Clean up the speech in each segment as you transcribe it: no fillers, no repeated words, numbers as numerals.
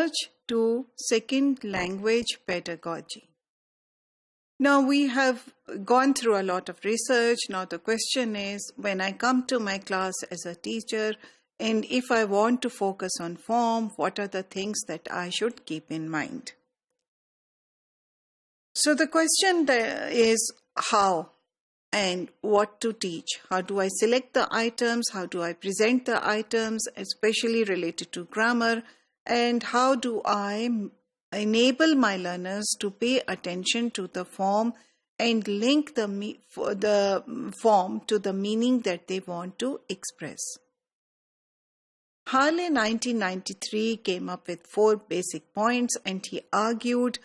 research to second language pedagogy. Now we have gone through a lot of research. Now the question is, when I come to my class as a teacher, and if I want to focus on form, what are the things that I should keep in mind? So the question is how and what to teach. How do I select the items? How do I present the items, especially related to grammar? And how do I enable my learners to pay attention to the form and link the form to the meaning that they want to express? Harley in 1993 came up with 4 basic points, and he argued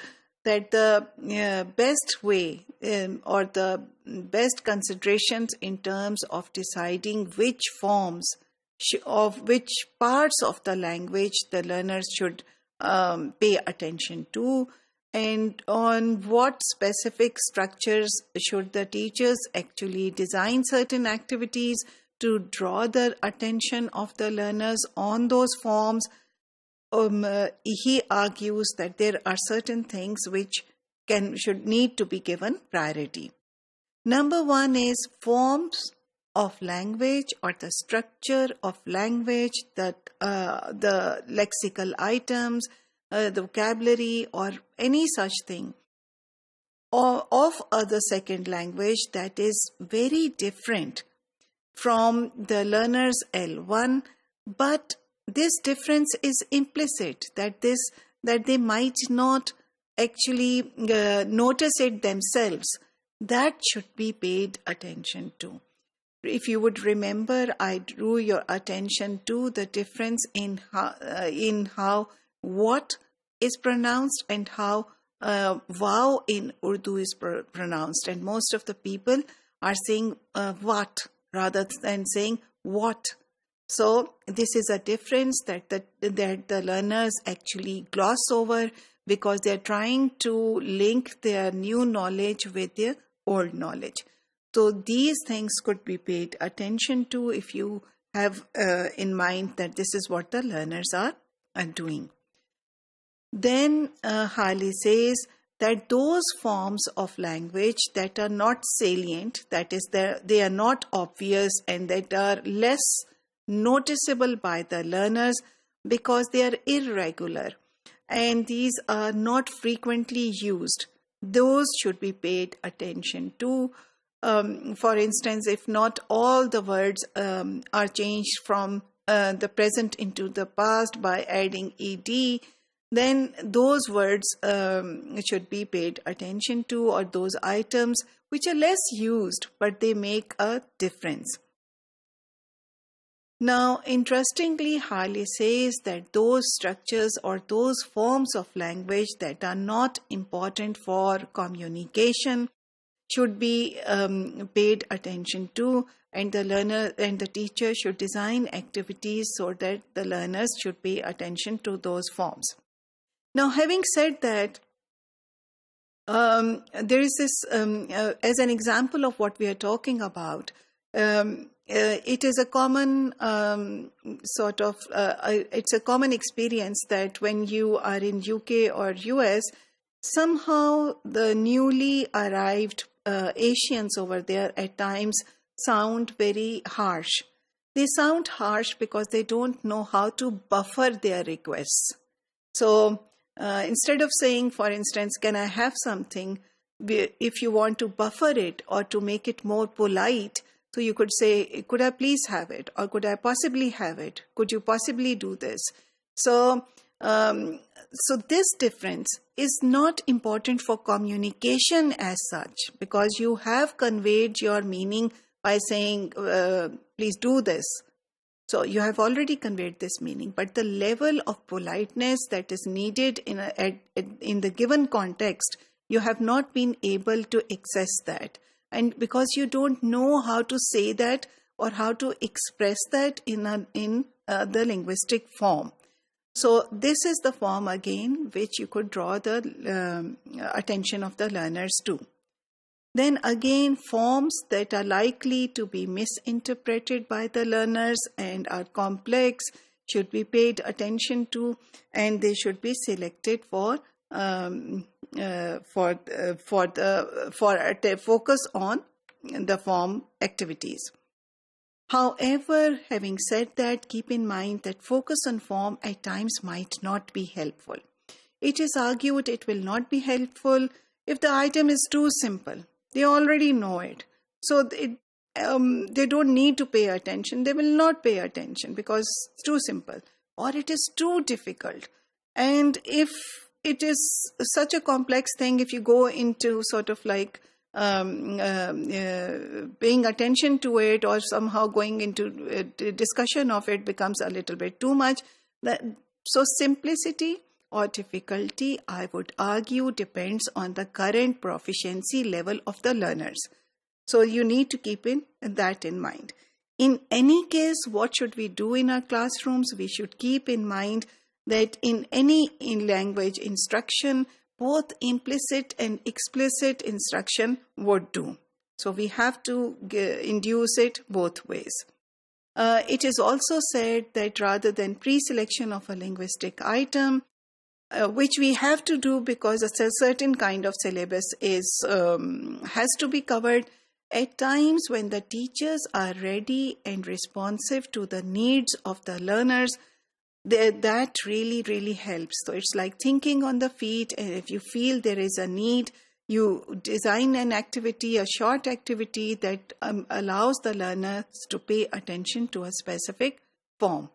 that the best way or the best considerations in terms of deciding which forms of which parts of the language the learners should pay attention to, and on what specific structures should the teachers actually design certain activities to draw the attention of the learners on those forms. He argues that there are certain things which should need to be given priority. Number 1 is forms of language or the structure of language, that the lexical items, the vocabulary or any such thing of the second language that is very different from the learner's L1, but this difference is implicit, that they might not actually notice it themselves. That should be paid attention to. If you would remember, I drew your attention to the difference in how what is pronounced and how wow in Urdu is pronounced, and most of the people are saying what rather than saying what. So this is a difference that the learners actually gloss over because they're trying to link their new knowledge with their old knowledge. So these things could be paid attention to if you have in mind that this is what the learners are doing. Then Harley says that those forms of language that are not salient, that is, they are not obvious and that are less noticeable by the learners because they are irregular and these are not frequently used, those should be paid attention to. For instance, if not all the words are changed from the present into the past by adding ed, then those words should be paid attention to, or those items which are less used but they make a difference. Now, interestingly, Harley says that those structures or those forms of language that are not important for communication should be paid attention to, and the learner and the teacher should design activities so that the learners should pay attention to those forms. Now, having said that, there is this, as an example of what we are talking about, it is a common it's a common experience that when you are in UK or US, somehow the newly arrived Asians over there at times sound very harsh. They sound harsh because they don't know how to buffer their requests. So instead of saying, for instance, can I have something, if you want to buffer it or to make it more polite, so you could say, could I please have it? Or could I possibly have it? Could you possibly do this? So this difference is not important for communication as such, because you have conveyed your meaning by saying, please do this. So you have already conveyed this meaning, but the level of politeness that is needed in the given context, you have not been able to access that. And because you don't know how to say that or how to express that in the linguistic form. So this is the form again which you could draw the attention of the learners to. Then again, forms that are likely to be misinterpreted by the learners and are complex should be paid attention to, and they should be selected for a focus on the form activities. However, having said that, keep in mind that focus on form at times might not be helpful. It is argued it will not be helpful if the item is too simple. They already know it. So they don't need to pay attention. They will not pay attention because it's too simple. Or it is too difficult. And if it is such a complex thing, if you go into sort of like paying attention to it, or somehow going into discussion of it becomes a little bit too much. So simplicity or difficulty, I would argue, depends on the current proficiency level of the learners. So you need to keep that in mind. In any case, what should we do in our classrooms? We should keep in mind that in language instruction, both implicit and explicit instruction would do. So we have to induce it both ways. It is also said that rather than pre-selection of a linguistic item, which we have to do because a certain kind of syllabus has to be covered, at times when the teachers are ready and responsive to the needs of the learners, that really, really helps. So it's like thinking on the feet, and if you feel there is a need, you design an activity, a short activity that allows the learners to pay attention to a specific form.